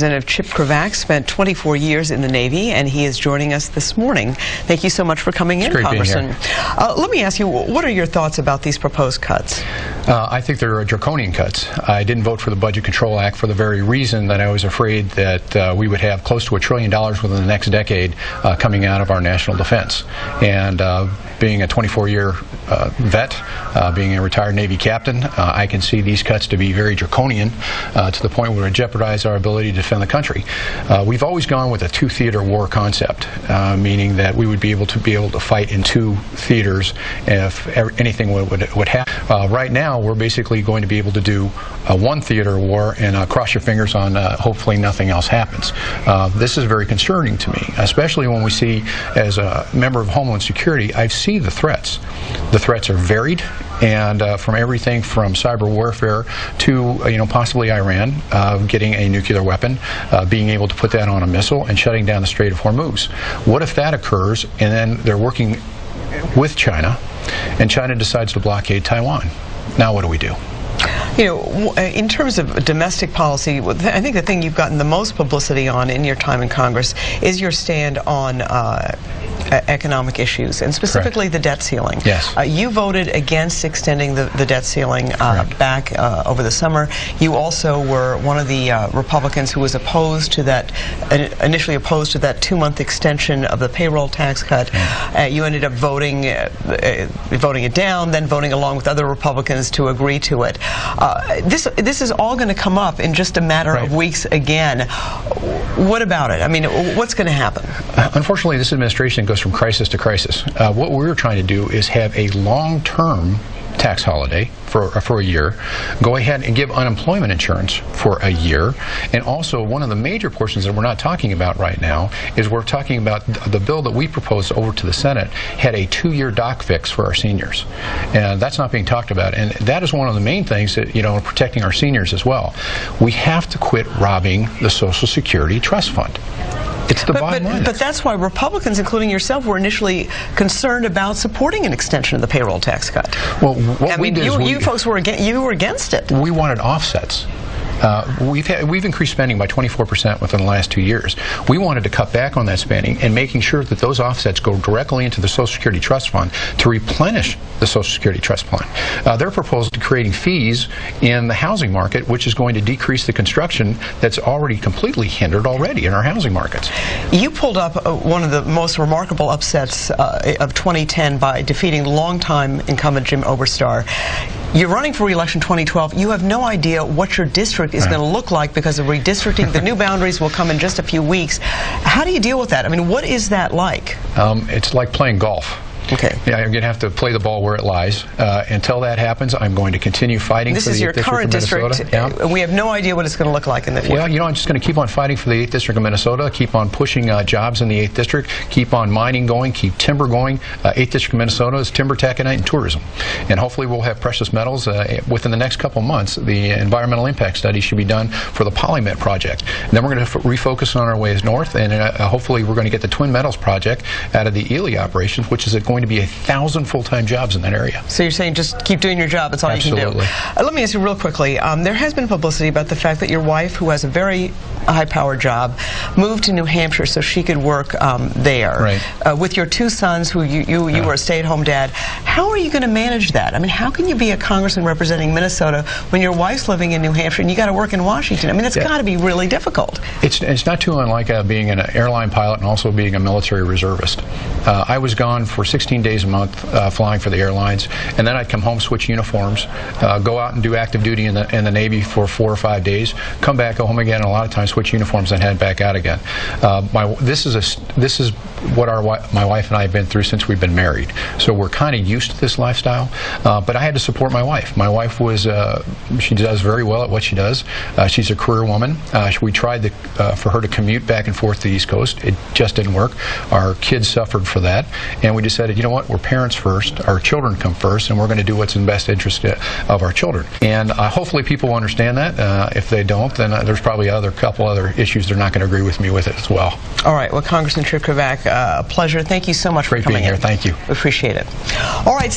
Representative Chip Cravaack spent 24 years in the Navy, and he is joining us this morning. Thank you so much for coming in, Congressman. Let me ask you, what are your thoughts about these proposed cuts? I think they're draconian cuts. I didn't vote for the Budget Control Act for the very reason that I was afraid that we would have close to $1 trillion within the next decade coming out of our national defense. And being a 24-year vet, being a retired Navy captain, I can see these cuts to be very draconian to the point where it would jeopardize our ability to defend the country. We've always gone with a two-theater war concept, meaning that we would be able to fight in two theaters if anything would happen. Right now, we're basically going to be able to do a one-theater war and cross your fingers on hopefully nothing else happens. This is very concerning to me, especially when we see, as a member of Homeland Security, I see the threats. The threats are varied, and from everything from cyber warfare to possibly Iran getting a nuclear weapon, being able to put that on a missile and shutting down the Strait of Hormuz. What if that occurs and then they're working with China and China decides to blockade Taiwan? Now what do we do? In terms of domestic policy, I think the thing you've gotten the most publicity on in your time in Congress is your stand on economic issues, and specifically the debt ceiling. Yes. You voted against extending the debt ceiling back over the summer. You also were one of the Republicans who was opposed to that, initially opposed to that 2-month extension of the payroll tax cut. You ended up voting it down, then voting along with other Republicans to agree to it. This is all going to come up in just a matter of weeks again. What about it? I mean, what's going to happen? Unfortunately, this administration goes from crisis to crisis. What we're trying to do is have a long-term tax holiday for a year, go ahead and give unemployment insurance for a year, and also one of the major portions that we're not talking about right now is we're talking about the bill that we proposed over to the Senate had a 2-year doc fix for our seniors, and that's not being talked about, and that is one of the main things that protecting our seniors as well. We have to quit robbing the Social Security Trust Fund. It's the bottom line. But that's why Republicans, including yourself, were initially concerned about supporting an extension of the payroll tax cut. Well, what we did is you folks were against it. We wanted offsets. We've increased spending by 24% within the last 2 years. We wanted to cut back on that spending and making sure that those offsets go directly into the Social Security Trust Fund to replenish the Social Security Trust Fund. Their proposal to creating fees in the housing market, which is going to decrease the construction that's already completely hindered already in our housing markets. You pulled up one of the most remarkable upsets of 2010 by defeating longtime incumbent Jim Oberstar. You're running for re-election 2012. You have no idea what your district is going to look like because of redistricting. The new boundaries will come in just a few weeks. How do you deal with that? I mean, what is that like? It's like playing golf. Okay. Yeah, I'm going to have to play the ball where it lies. Until that happens, I'm going to continue fighting for the 8th District of Minnesota. This is your current district. We have no idea what it's going to look like in the future. Well, I'm just going to keep on fighting for the 8th District of Minnesota, keep on pushing jobs in the 8th District, keep on mining going, keep timber going. 8th District of Minnesota is timber, taconite, and tourism. And hopefully we'll have precious metals within the next couple months. The environmental impact study should be done for the Polymet project. And then we're going to refocus on our ways north, and hopefully we're going to get the Twin Metals project out of the Ely operations, which is going to be 1,000 full-time jobs in that area. So you're saying just keep doing your job, that's all Absolutely. You can do. Let me ask you real quickly, there has been publicity about the fact that your wife, who has a very high-powered job, moved to New Hampshire so she could work there. Right. With your 2 sons, who you were a stay-at-home dad. How are you going to manage that? I mean, how can you be a congressman representing Minnesota when your wife's living in New Hampshire and you got to work in Washington? I mean, it's got to be really difficult. It's not too unlike being an airline pilot and also being a military reservist. I was gone for 16 days a month flying for the airlines, and then I'd come home, switch uniforms, go out and do active duty in the Navy for 4 or 5 days, come back, go home again, and a lot of times switch uniforms and head back out again. This is what my wife and I have been through since we've been married. So we're kind of used to this lifestyle, but I had to support my wife. My wife she does very well at what she does. She's a career woman. We tried for her to commute back and forth to the East Coast. It just didn't work. Our kids suffered for that, and we decided, you know what, we're parents first, our children come first, and we're going to do what's in the best interest of our children. And hopefully people understand that. If they don't, then there's probably a couple other issues they're not going to agree with me with it as well. All right. Well, Congressman Chip Cravaack, a pleasure. Thank you so much for coming in. Great being here. Thank you. We appreciate it. All right.